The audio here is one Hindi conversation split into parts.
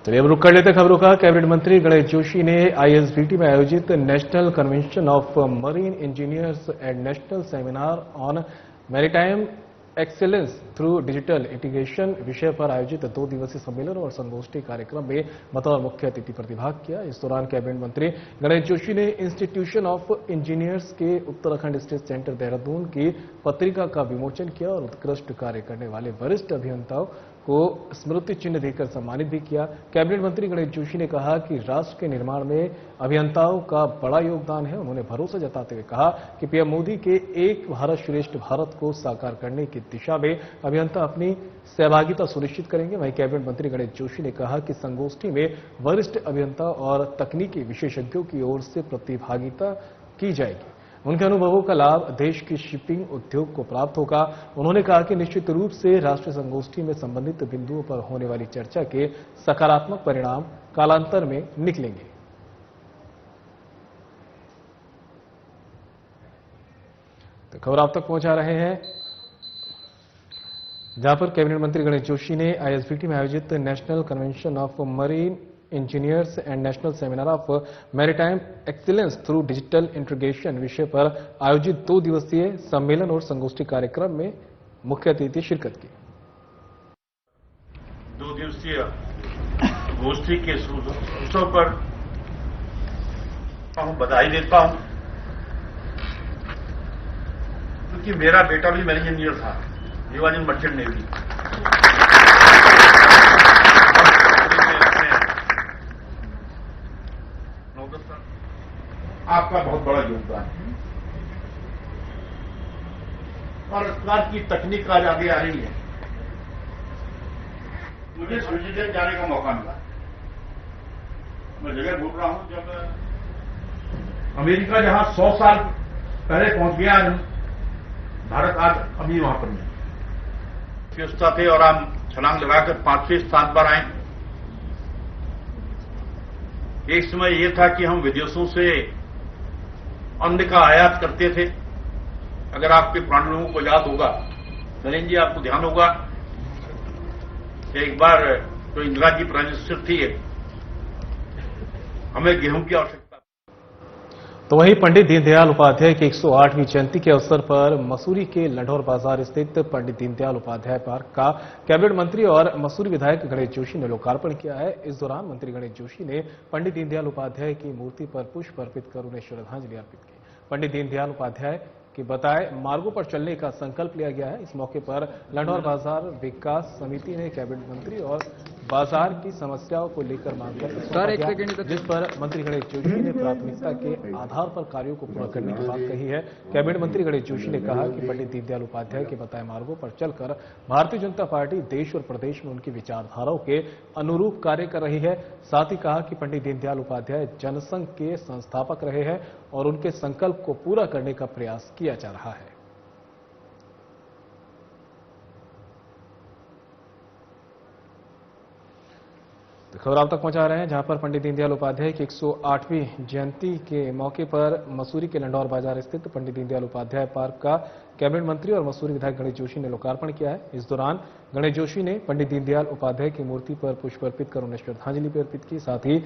चलिए अब रुक कर लेते खबरों का। कैबिनेट मंत्री गणेश जोशी ने आईएसबीटी में आयोजित national convention of marine engineers and national seminar on maritime excellence through digital integration विषय पर आयोजित 2 दिवसीय सम्मेलन और संगोष्ठी कार्यक्रम में बतौर मुख्य अतिथि प्रतिभाग किया। इस दौरान कैबिनेट मंत्री गणेश जोशी ने इंस्टीट्यूशन ऑफ इंजीनियर्स के उत्तराखंड स्टेट सेंटर देहरादून की पत्रिका का विमोचन किया और उत्कृष्ट कार्य करने वाले वरिष्ठ अभियंताओं को स्मृति चिन्ह देकर सम्मानित भी किया। कैबिनेट मंत्री गणेश जोशी ने कहा कि राष्ट्र के निर्माण में अभियंताओं का बड़ा योगदान है। उन्होंने भरोसा जताते हुए कहा कि पीएम मोदी के एक भारत श्रेष्ठ भारत को साकार करने की दिशा में अभियंता अपनी सहभागिता सुनिश्चित करेंगे। वहीं कैबिनेट मंत्री गणेश जोशी ने कहा कि संगोष्ठी में वरिष्ठ अभियंता और तकनीकी विशेषज्ञों की ओर से प्रतिभागिता की जाएगी। उनके अनुभवों का लाभ देश की शिपिंग उद्योग को प्राप्त होगा। उन्होंने कहा कि निश्चित रूप से राष्ट्रीय संगोष्ठी में संबंधित बिंदुओं पर होने वाली चर्चा के सकारात्मक परिणाम कालांतर में निकलेंगे। तो खबर आप तक पहुंचा रहे हैं, जहां पर कैबिनेट मंत्री गणेश जोशी ने आईएसबीटी में आयोजित national convention of marine engineers and national seminar of maritime excellence through digital integration विषय पर आयोजित 2 दिवसीय सम्मेलन और संगोष्ठी कार्यक्रम में मुख्य अतिथि शिरकत की। 2 दिवसीय गोष्ठी के अवसर पर मैं बधाई देता हूं, क्योंकि मेरा बेटा भी मैरीन इंजीनियर था, इन मर्चेंट नेवी। आपका बहुत बड़ा योगदान है और सरकार की तकनीक आज आगे आ रही है। मुझे स्विट्जरलैंड जाने का मौका मिला। मैं जगह घूम रहा हूं, जब अमेरिका जहां 100 साल पहले पहुंच गया, भारत आज अभी वहां पर नहीं। व्यवस्था थे और हम छलांग लगाकर 5वें स्थान पर आए। एक समय यह था कि हम विदेशों से अन्न का आयात करते थे। अगर आपके पुराने लोगों को याद होगा, नरेंद्र जी आपको ध्यान होगा कि एक बार जो इंदिरा जी प्राइम मिनिस्टर थी, हमें गेहूं की आवश्यकता। तो वहीं पंडित दीनदयाल उपाध्याय की 108वीं जयंती के अवसर पर मसूरी के लंढौर बाजार स्थित पंडित दीनदयाल उपाध्याय पार्क का कैबिनेट मंत्री और मसूरी विधायक गणेश जोशी ने लोकार्पण किया है। इस दौरान मंत्री गणेश जोशी ने पंडित दीनदयाल उपाध्याय की मूर्ति पर पुष्प अर्पित कर उन्हें श्रद्धांजलि अर्पित की। पंडित दीनदयाल उपाध्याय के बताए मार्गों पर चलने का संकल्प लिया गया है। इस मौके पर लंढौर बाजार विकास समिति ने कैबिनेट मंत्री और बाजार की समस्याओं को लेकर मांगपत्र सौंपा गया, जिस पर मंत्री गणेश जोशी ने प्राथमिकता के आधार पर कार्यों को पूरा करने की बात कही है। कैबिनेट मंत्री गणेश जोशी ने कहा कि पंडित दीनदयाल उपाध्याय के बताए मार्गों पर चलकर भारतीय जनता पार्टी देश और प्रदेश में उनकी विचारधाराओं के अनुरूप कार्य कर रही है। साथ ही कहा कि पंडित दीनदयाल उपाध्याय जनसंघ के संस्थापक रहे हैं और उनके संकल्प को पूरा करने का प्रयास किया जा रहा है। तो खबर आप तक पहुंचा रहे हैं, जहां पर पंडित दीनदयाल उपाध्याय की 108वीं जयंती के मौके पर मसूरी के लंढौर बाजार स्थित पंडित दीनदयाल उपाध्याय पार्क का कैबिनेट मंत्री और मसूरी विधायक गणेश जोशी ने लोकार्पण किया है। इस दौरान गणेश जोशी ने पंडित दीनदयाल उपाध्याय की मूर्ति पर पुष्प अर्पित कर उन्हें श्रद्धांजलि भी अर्पित की। साथ ही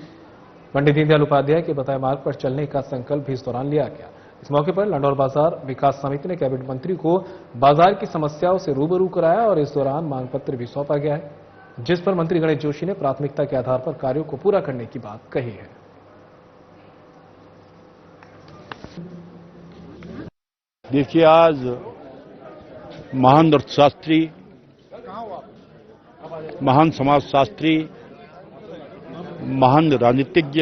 पंडित दीनदयाल उपाध्याय के बताए मार्ग पर चलने का संकल्प भी इस दौरान लिया गया। इस मौके पर लंढौर बाजार विकास समिति ने कैबिनेट मंत्री को बाजार की समस्याओं से रूबरू कराया और इस दौरान मांग पत्र भी सौंपा गया है, जिस पर मंत्री गणेश जोशी ने प्राथमिकता के आधार पर कार्यों को पूरा करने की बात कही है। देखिए, आज महान अर्थशास्त्री, महान समाजशास्त्री, महान राजनीतिज्ञ,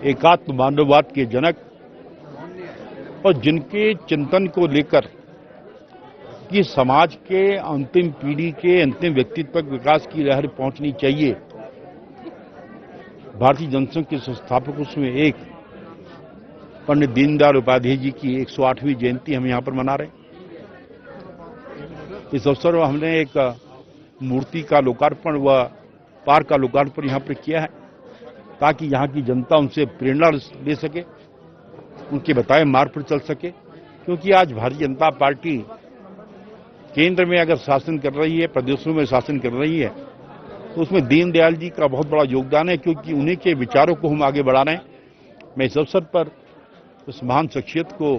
एकात्म मानववाद के जनक और जिनके चिंतन को लेकर कि समाज के अंतिम पीढ़ी के अंतिम व्यक्तित्व तक विकास की लहर पहुंचनी चाहिए, भारतीय जनसंघ के संस्थापकों में एक पंडित दीनदयाल उपाध्याय जी की 108वीं जयंती हम यहां पर मना रहे हैं। इस अवसर पर हमने एक मूर्ति का लोकार्पण व पार्क का लोकार्पण यहां पर किया है, ताकि यहां की जनता उनसे प्रेरणा ले सके, उनके बताए मार्ग पर चल सके। क्योंकि आज भारतीय जनता पार्टी केंद्र में अगर शासन कर रही है, प्रदेशों में शासन कर रही है, तो उसमें दीनदयाल जी का बहुत बड़ा योगदान है, क्योंकि उन्हीं के विचारों को हम आगे बढ़ा रहे हैं। मैं इस अवसर पर उस महान शख्सियत को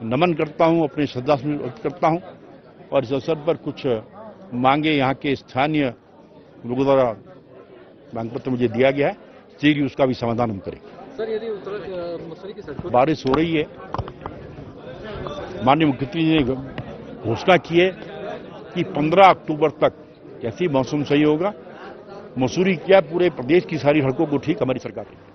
नमन करता हूं, अपनी श्रद्धांजलि व्यक्त करता हूं और इस अवसर पर कुछ मांगे यहाँ के स्थानीय लोगों द्वारा मांग पत्र मुझे दिया गया है, शीघ्र उसका भी समाधान हम करेंगे। सर, यदि मसूरी की सड़कों बारिश हो रही है, माननीय मुख्यमंत्री जी ने घोषणा की है कि 15 अक्टूबर तक जैसे ही मौसम सही होगा, मसूरी क्या पूरे प्रदेश की सारी सड़कों को ठीक हमारी सरकार करेगी।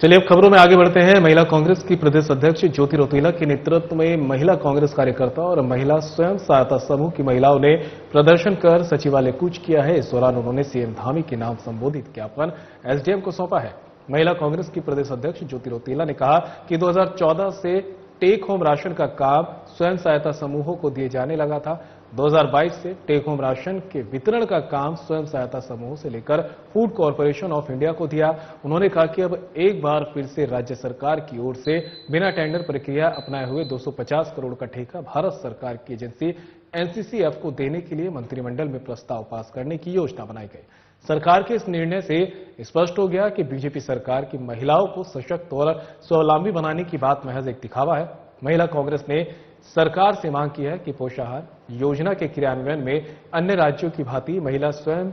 चलिए अब खबरों में आगे बढ़ते हैं। महिला कांग्रेस की प्रदेश अध्यक्ष ज्योति रौतेला के नेतृत्व में महिला कांग्रेस कार्यकर्ता और महिला स्वयं सहायता समूह की महिलाओं ने प्रदर्शन कर सचिवालय कूच किया है। इस दौरान उन्होंने सीएम धामी के नाम संबोधित ज्ञापन एसडीएम को सौंपा है। महिला कांग्रेस की प्रदेश अध्यक्ष ज्योति रौतेला ने कहा कि 2014 से टेक होम राशन का काम स्वयं सहायता समूहों को दिए जाने लगा था। 2022 से टेक होम राशन के वितरण का काम स्वयं सहायता समूहों से लेकर फूड कॉरपोरेशन ऑफ इंडिया को दिया। उन्होंने कहा कि अब एक बार फिर से राज्य सरकार की ओर से बिना टेंडर प्रक्रिया अपनाए हुए 250 करोड़ का ठेका भारत सरकार की एजेंसी एनसीसीएफ को देने के लिए मंत्रिमंडल में प्रस्ताव पास करने की योजना बनाई गई। सरकार के इस निर्णय से स्पष्ट हो गया कि बीजेपी सरकार की महिलाओं को सशक्त और स्वावलंबी बनाने की बात महज एक दिखावा है। महिला कांग्रेस ने सरकार से मांग की है कि पोषाहार योजना के क्रियान्वयन में अन्य राज्यों की भांति महिला स्वयं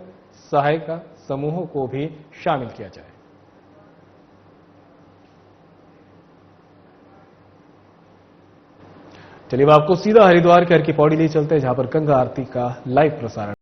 सहायता समूहों को भी शामिल किया जाए। चलिए आपको सीधा हरिद्वार के हर की पौड़ी ले चलते हैं, जहां पर गंगा आरती का लाइव प्रसारण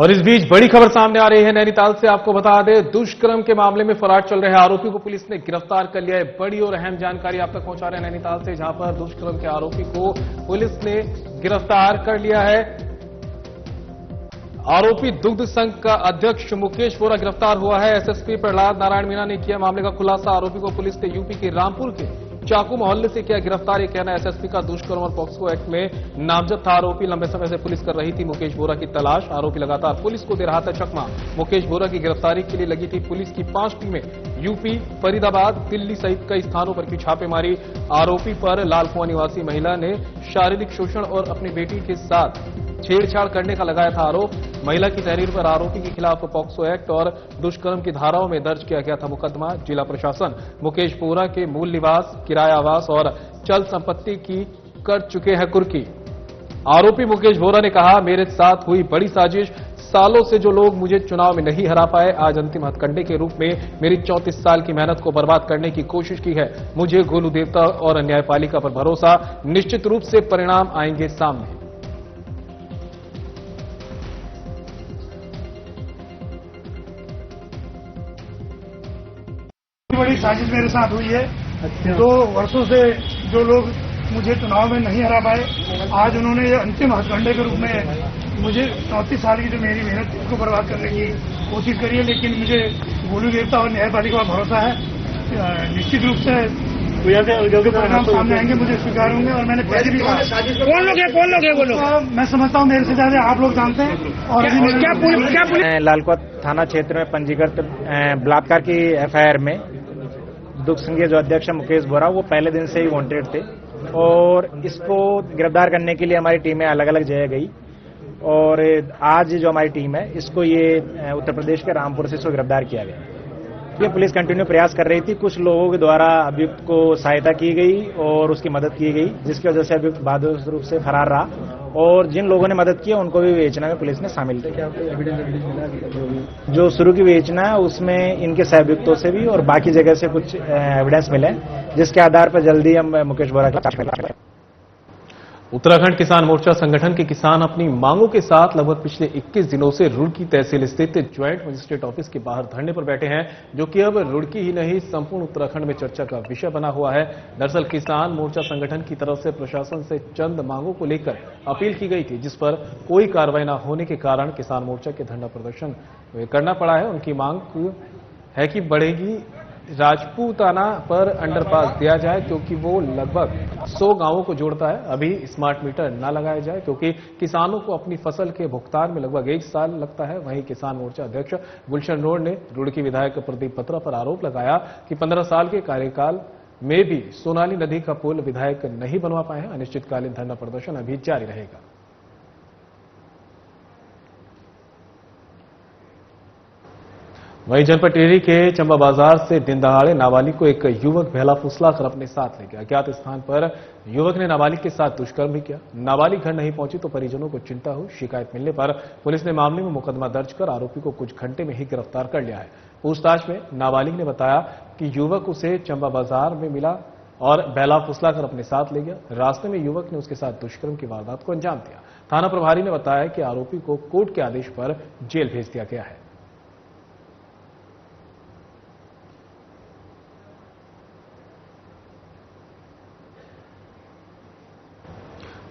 और इस बीच बड़ी खबर सामने आ रही है नैनीताल से। आपको बता दें, दुष्कर्म के मामले में फरार चल रहे आरोपी को पुलिस ने गिरफ्तार कर लिया है। बड़ी और अहम जानकारी आप तक पहुंचा रहे हैं नैनीताल से, जहां पर दुष्कर्म के आरोपी को पुलिस ने गिरफ्तार कर लिया है। आरोपी दुग्ध संघ का अध्यक्ष मुकेश बोरा गिरफ्तार हुआ है। एसएसपी प्रहलाद नारायण मीणा ने किया मामले का खुलासा। आरोपी को पुलिस ने यूपी के रामपुर के चाकू मोहल्ले से किया गिरफ्तार। ये कहना एसएसपी का। दुष्कर्म और पॉक्सो एक्ट में नामजद था आरोपी। लंबे समय से पुलिस कर रही थी मुकेश बोरा की तलाश। आरोपी लगातार पुलिस को दे रहा था चकमा। मुकेश बोरा की गिरफ्तारी के लिए लगी थी पुलिस की 5 टीमें। यूपी, फरीदाबाद, दिल्ली सहित कई स्थानों पर की छापेमारी। आरोपी पर लालकुआं निवासी महिला ने शारीरिक शोषण और अपनी बेटी के साथ छेड़छाड़ करने का लगाया था आरोप। महिला की तहरीर पर आरोपी के खिलाफ पॉक्सो एक्ट और दुष्कर्म की धाराओं में दर्ज किया गया था मुकदमा। जिला प्रशासन मुकेश बोरा के मूल निवास, किराया आवास और चल संपत्ति की कर चुके हैं कुर्की। आरोपी मुकेश बोरा ने कहा, मेरे साथ हुई बड़ी साजिश। सालों से जो लोग मुझे चुनाव में नहीं हरा पाए, आज अंतिम हथकंडे के रूप में मेरी 34 साल की मेहनत को बर्बाद करने की कोशिश की है। मुझे गोलू देवता और न्यायपालिका पर भरोसा, निश्चित रूप से परिणाम आएंगे सामने। बड़ी साजिश मेरे साथ हुई है। 2 वर्षों से जो लोग मुझे चुनाव में नहीं हरा पाए, आज उन्होंने ये अंतिम हथकंडे के रूप में मुझे 34 साल की जो मेरी मेहनत थी उसको बर्बाद करने की कोशिश करी है। लेकिन मुझे गोलू देवता और न्यायपालिका पर भरोसा है। निश्चित रूप से परिणाम सामने आएंगे, मुझे स्वीकार होंगे। और मैंने पहले भी कहा, कौन लोग है वो लोग? मैं समझता हूँ मेरे से ज्यादा आप लोग जानते हैं। और लालकुआं थाना क्षेत्र में पंजीकृत बलात्कार की एफआईआर में दुग्ध संघ के जो अध्यक्ष है मुकेश बोरा, वो पहले दिन से ही वांटेड थे और इसको गिरफ्तार करने के लिए हमारी टीमें अलग अलग जगह गई। और आज जो हमारी टीम है, इसको ये उत्तर प्रदेश के रामपुर से इसको गिरफ्तार किया गया। ये पुलिस कंटिन्यू प्रयास कर रही थी। कुछ लोगों के द्वारा अभियुक्त को सहायता की गई और उसकी मदद की गई, जिसकी वजह से अभियुक्त बहादुर रूप से फरार रहा। और जिन लोगों ने मदद की उनको भी विवेचना में पुलिस ने शामिल किया। जो शुरू की विवेचना है उसमें इनके सहअभियुक्तों से भी और बाकी जगह से कुछ एविडेंस मिले, जिसके आधार पर जल्दी हम मुकेश बोरा का। उत्तराखंड किसान मोर्चा संगठन के किसान अपनी मांगों के साथ लगभग पिछले 21 दिनों से रुड़की तहसील स्थित ज्वाइंट मजिस्ट्रेट ऑफिस के बाहर धरने पर बैठे हैं, जो कि अब रुड़की ही नहीं संपूर्ण उत्तराखंड में चर्चा का विषय बना हुआ है। दरअसल किसान मोर्चा संगठन की तरफ से प्रशासन से चंद मांगों को लेकर अपील की गई थी, जिस पर कोई कार्रवाई न होने के कारण किसान मोर्चा के धरना प्रदर्शन करना पड़ा है। उनकी मांग है कि बढ़ेगी राजपूताना पर अंडरपास दिया जाए, क्योंकि वो लगभग 100 गांवों को जोड़ता है। अभी स्मार्ट मीटर न लगाया जाए, क्योंकि किसानों को अपनी फसल के भुगतान में लगभग 1 साल लगता है। वहीं किसान मोर्चा अध्यक्ष गुलशन रोड ने रुड़की विधायक प्रदीप पत्रा पर आरोप लगाया कि 15 साल के कार्यकाल में भी सोनाली नदी का पुल विधायक नहीं बनवा पाए हैं। अनिश्चितकालीन धरना प्रदर्शन अभी जारी रहेगा। वहीं जनपद टिहरी के चंबा बाजार से दिन दहाड़े नाबालिग को एक युवक बहला फुसलाकर अपने साथ ले गया। अज्ञात स्थान पर युवक ने नाबालिग के साथ दुष्कर्म भी किया। नाबालिग घर नहीं पहुंची तो परिजनों को चिंता हुई। शिकायत मिलने पर पुलिस ने मामले में मुकदमा दर्ज कर आरोपी को कुछ घंटे में ही गिरफ्तार कर लिया है। पूछताछ में नाबालिग ने बताया कि युवक उसे चंबा बाजार में मिला और बहला फुसलाकर अपने साथ ले गया। रास्ते में युवक ने उसके साथ दुष्कर्म की वारदात को अंजाम दिया। थाना प्रभारी ने बताया कि आरोपी को कोर्ट के आदेश पर जेल भेज दिया गया है।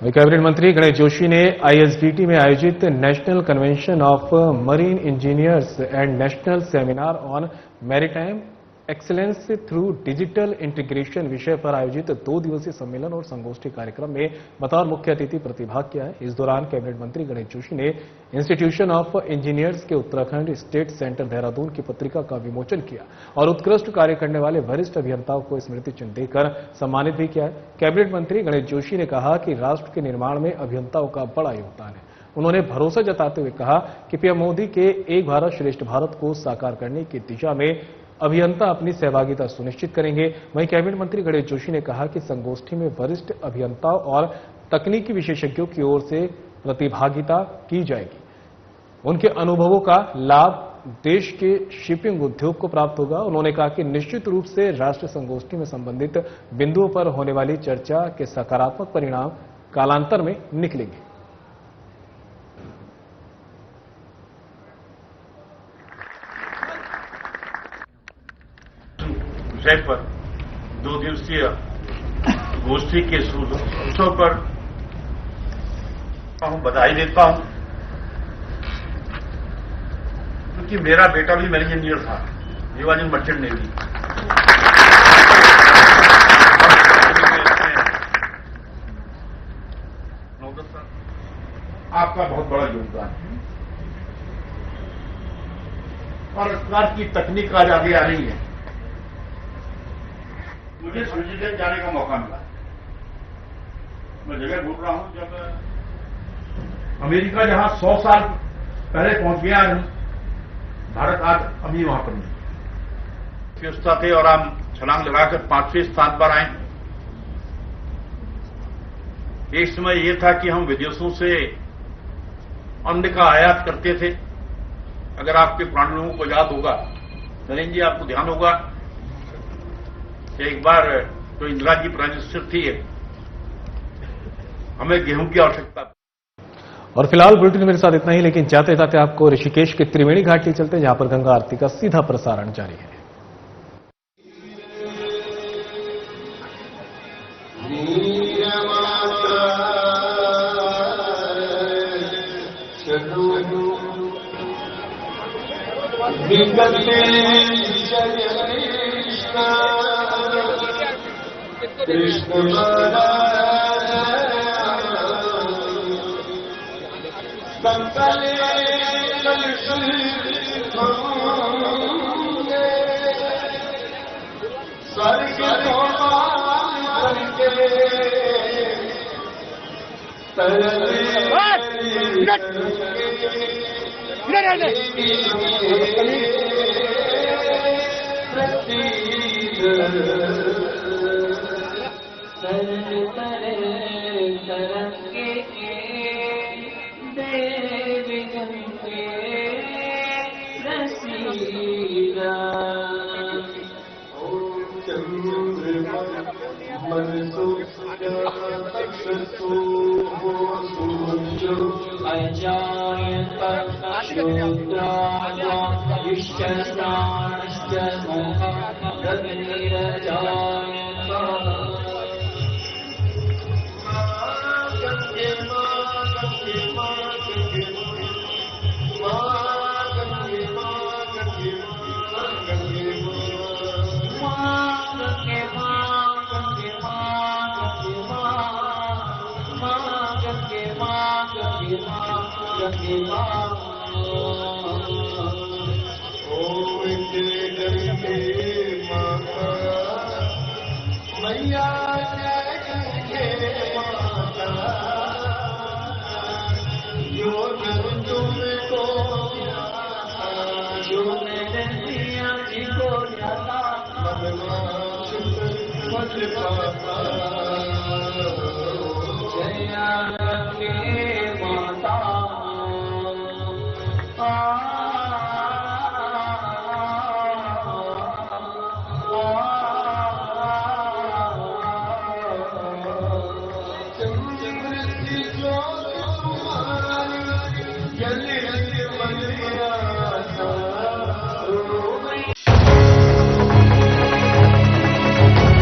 कैबिनेट मंत्री गणेश जोशी ने आईएसबीटी में आयोजित national convention of marine engineers and national seminar on maritime excellence through digital integration विषय पर आयोजित 2 दिवसीय सम्मेलन और संगोष्ठी कार्यक्रम में बतौर मुख्य अतिथि प्रतिभाग किया है। इस दौरान कैबिनेट मंत्री गणेश जोशी ने इंस्टीट्यूशन ऑफ इंजीनियर्स के उत्तराखंड स्टेट सेंटर देहरादून की पत्रिका का विमोचन किया और उत्कृष्ट कार्य करने वाले वरिष्ठ अभियंताओं को स्मृति चिन्ह देकर सम्मानित भी किया है। कैबिनेट मंत्री गणेश जोशी ने कहा कि राष्ट्र के निर्माण में अभियंताओं का बड़ा योगदान है। उन्होंने भरोसा जताते हुए कहा कि पीएम मोदी के एक भारत श्रेष्ठ भारत को साकार करने की दिशा में अभियंता अपनी सहभागिता सुनिश्चित करेंगे। वहीं कैबिनेट मंत्री गणेश जोशी ने कहा कि संगोष्ठी में वरिष्ठ अभियंताओं और तकनीकी विशेषज्ञों की ओर से प्रतिभागिता की जाएगी। उनके अनुभवों का लाभ देश के शिपिंग उद्योग को प्राप्त होगा। उन्होंने कहा कि निश्चित रूप से राष्ट्रीय संगोष्ठी में संबंधित बिंदुओं पर होने वाली चर्चा के सकारात्मक परिणाम कालांतर में निकलेंगे। विषय पर 2 दिवसीय गोष्ठी के शुभ अवसर पर बधाई देता हूं, क्योंकि मेरा बेटा भी मैरिन इंजीनियर था, he was in merchant navy. आपका बहुत बड़ा योगदान है और सरकार की तकनीक आज आगे आ रही है। मुझे स्विट्जरलैंड जाने का मौका मिला। मैं जगह ढूंढ रहा हूं, जब अमेरिका जहां 100 साल पहले पहुंच गया, भारत आज अभी वहां पर नहीं। व्यवस्था थे और हम छलांग लगाकर 5वें स्थान पर आए। एक समय यह था कि हम विदेशों से अन्न का आयात करते थे। अगर आपके पुराने लोगों को याद होगा, नरेंद्र जी आपको ध्यान होगा, एक बार तो इंदिरा जी प्राइम मिनिस्टर थी, हमें गेहूं की आवश्यकता थी। और फिलहाल बुलेटिन मेरे साथ इतना ही, लेकिन जाते जाते आपको ऋषिकेश के त्रिवेणी घाट ले चलते हैं, जहां पर गंगा आरती का सीधा प्रसारण जारी है। Bye.